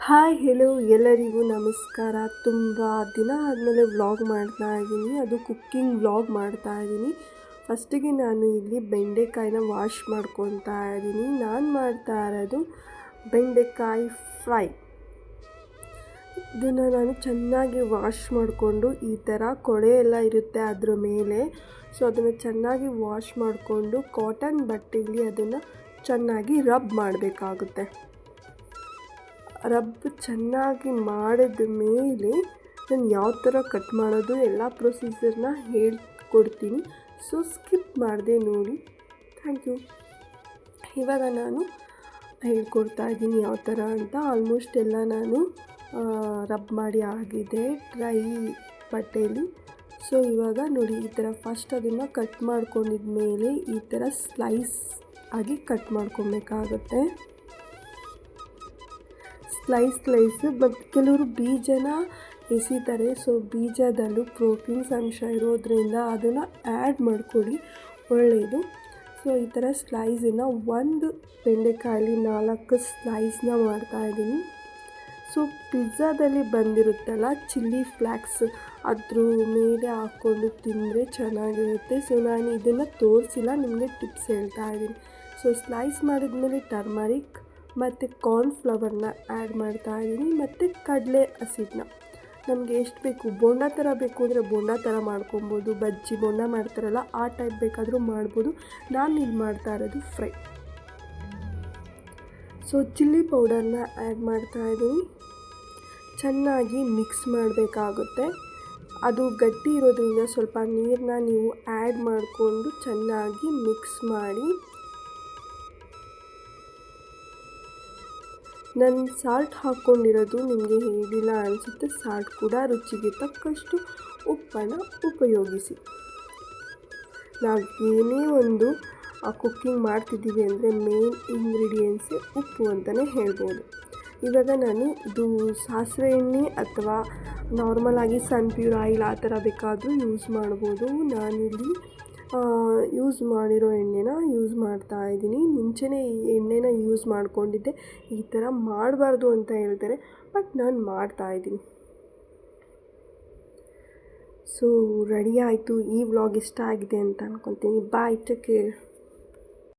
Hi hello ಎಲ್ಲರಿಗೂ ನಮಸ್ಕಾರ. ತುಂಬ ದಿನ ಆದಮೇಲೆ ವ್ಲಾಗ್ ಮಾಡ್ತಾಯಿದ್ದೀನಿ, ಅದು ಕುಕ್ಕಿಂಗ್ ವ್ಲಾಗ್ ಮಾಡ್ತಾಯಿದ್ದೀನಿ. ಫಸ್ಟಿಗೆ ನಾನು ಇಲ್ಲಿ ಬೆಂಡೆಕಾಯಿನ ವಾಶ್ ಮಾಡ್ಕೊತಾ ಇದ್ದೀನಿ. ನಾನು ಮಾಡ್ತಾ ಇರೋದು ಬೆಂಡೆಕಾಯಿ ಫ್ರೈ. ಇದನ್ನು ನಾನು ಚೆನ್ನಾಗಿ ವಾಶ್ ಮಾಡಿಕೊಂಡು, ಈ ಥರ ಕೊಳೆ ಎಲ್ಲ ಇರುತ್ತೆ ಅದರ ಮೇಲೆ, ಸೊ ಅದನ್ನು ಚೆನ್ನಾಗಿ ವಾಶ್ ಮಾಡಿಕೊಂಡು ಕಾಟನ್ ಬಟ್ಟೆಯಲ್ಲಿ ಅದನ್ನು ಚೆನ್ನಾಗಿ ರಬ್ ಮಾಡಬೇಕಾಗುತ್ತೆ. ರಬ್ ಚೆನ್ನಾಗಿ ಮಾಡಿದ ಮೇಲೆ ನಾನು ಯಾವ ಥರ ಕಟ್ ಮಾಡೋದು ಎಲ್ಲ ಪ್ರೊಸೀಜರ್ನ ಹೇಳ್ಕೊಡ್ತೀನಿ. ಸೊ ಸ್ಕಿಪ್ ಮಾಡದೆ ನೋಡಿ. Thank you. ಇವಾಗ ನಾನು ಹೇಳ್ಕೊಡ್ತಾ ಇದ್ದೀನಿ ಯಾವ ಥರ ಅಂತ. ಆಲ್ಮೋಸ್ಟ್ ಎಲ್ಲ ನಾನು ರಬ್ ಮಾಡಿ ಆಗಿದೆ ಡ್ರೈ ಬಟ್ಟೆಯಲ್ಲಿ. ಸೊ ಇವಾಗ ನೋಡಿ, ಈ ಥರ ಫಸ್ಟ್ ಅದನ್ನು ಕಟ್ ಮಾಡ್ಕೊಂಡಿದ್ಮೇಲೆ ಈ ಥರ ಸ್ಲೈಸ್ ಆಗಿ ಕಟ್ ಮಾಡ್ಕೊಬೇಕಾಗುತ್ತೆ. ಸ್ಲೈಸ್ ಬಟ್ ಕೆಲವರು ಬೀಜನ ಎಸಿತಾರೆ. ಸೊ ಬೀಜದಲ್ಲೂ ಪ್ರೋಟೀನ್ಸ್ ಅಂಶ ಇರೋದ್ರಿಂದ ಅದನ್ನು ಆ್ಯಡ್ ಮಾಡ್ಕೊಳ್ಳಿ, ಒಳ್ಳೆಯದು. ಸೊ ಈ ಥರ ಸ್ಲೈಸನ್ನು ಒಂದು ಬೆಂಡೆಕಾಯಲ್ಲಿ 4 ಸ್ಲೈಸ್ನ ಮಾಡ್ತಾಯಿದ್ದೀನಿ. ಸೊ ಪಿಜ್ಜಾದಲ್ಲಿ ಬಂದಿರುತ್ತಲ್ಲ ಚಿಲ್ಲಿ ಫ್ಲ್ಯಾಕ್ಸ್, ಅದ್ರ ಮೇಲೆ ಹಾಕ್ಕೊಂಡು ತಿಂದರೆ ಚೆನ್ನಾಗಿರುತ್ತೆ. ಸೊ ನಾನು ಇದನ್ನು ತೋರಿಸಿಲ್ಲ, ನಿಮಗೆ ಟಿಪ್ಸ್ ಹೇಳ್ತಾ ಇದ್ದೀನಿ. ಸೊ ಸ್ಲೈಸ್ ಮಾಡಿದ್ಮೇಲೆ ಟರ್ಮರಿಕ್ ಮತ್ತು ಕಾರ್ನ್ಫ್ಲವರ್ನ ಆ್ಯಡ್ ಮಾಡ್ತಾಯಿದ್ದೀನಿ, ಮತ್ತು ಕಡಲೆ ಹಸಿಟ್ಟನ್ನ. ನಮಗೆ ಎಷ್ಟು ಬೇಕು, ಬೋಂಡ ಥರ ಬೇಕು ಅಂದರೆ ಬೋಂಡ ಥರ ಮಾಡ್ಕೊಬೋದು, ಬಜ್ಜಿ ಬೋಂಡ ಮಾಡ್ತಾರಲ್ಲ ಆ ಟೈಪ್ ಬೇಕಾದರೂ ಮಾಡ್ಬೋದು. ನಾನು ಇಲ್ಲಿ ಮಾಡ್ತಾ ಇರೋದು ಫ್ರೈ. ಸೊ ಚಿಲ್ಲಿ ಪೌಡರ್ನ ಆ್ಯಡ್ ಮಾಡ್ತಾಯಿದ್ದೀನಿ. ಚೆನ್ನಾಗಿ ಮಿಕ್ಸ್ ಮಾಡಬೇಕಾಗುತ್ತೆ. ಅದು ಗಟ್ಟಿ ಇರೋದ್ರಿಂದ ಸ್ವಲ್ಪ ನೀರನ್ನ ನೀವು ಆ್ಯಡ್ ಮಾಡಿಕೊಂಡು ಚೆನ್ನಾಗಿ ಮಿಕ್ಸ್ ಮಾಡಿ. ನಾನು ಸಾಲ್ಟ್ ಹಾಕ್ಕೊಂಡಿರೋದು ನಿಮಗೆ ಹೇಳಿಲ್ಲ ಅನಿಸುತ್ತೆ. ಸಾಲ್ಟ್ ಕೂಡ ರುಚಿಗೆ ತಕ್ಕಷ್ಟು ಉಪ್ಪನ್ನು ಉಪಯೋಗಿಸಿ. ನಾವು ಏನೇ ಒಂದು ಕುಕ್ಕಿಂಗ್ ಮಾಡ್ತಿದ್ದೀವಿ ಅಂದರೆ ಮೇನ್ ಇಂಗ್ರೀಡಿಯೆಂಟ್ಸೇ ಉಪ್ಪು ಅಂತಲೇ ಹೇಳ್ಬೋದು. ಇವಾಗ ನಾನು ಇದು ಸಾಸಿವೆ ಎಣ್ಣೆ ಅಥವಾ ನಾರ್ಮಲಾಗಿ ಸನ್ಪ್ಯೂರ್ ಆಯಿಲ್ ಆ ಥರ ಬೇಕಾದರೂ ಯೂಸ್ ಮಾಡ್ಬೋದು. ನಾನಿಲ್ಲಿ ಯೂಸ್ ಮಾಡಿರೋ ಎಣ್ಣೆನ ಯೂಸ್ ಮಾಡ್ತಾಯಿದ್ದೀನಿ. ಮುಂಚೆನೇ ಈ ಎಣ್ಣೆನ ಯೂಸ್ ಮಾಡ್ಕೊಂಡಿದ್ದೆ. ಈ ಥರ ಮಾಡಬಾರ್ದು ಅಂತ ಹೇಳ್ತಾರೆ, ಬಟ್ ನಾನು ಮಾಡ್ತಾಯಿದ್ದೀನಿ. ಸೊ ರೆಡಿ ಆಯಿತು. ಈ ವ್ಲಾಗ್ ಇಷ್ಟ ಆಗಿದೆ ಅಂತ ಅಂದ್ಕೊತೀನಿ. ಬಾಯ್, ಟೇಕ್ ಕೇರ್.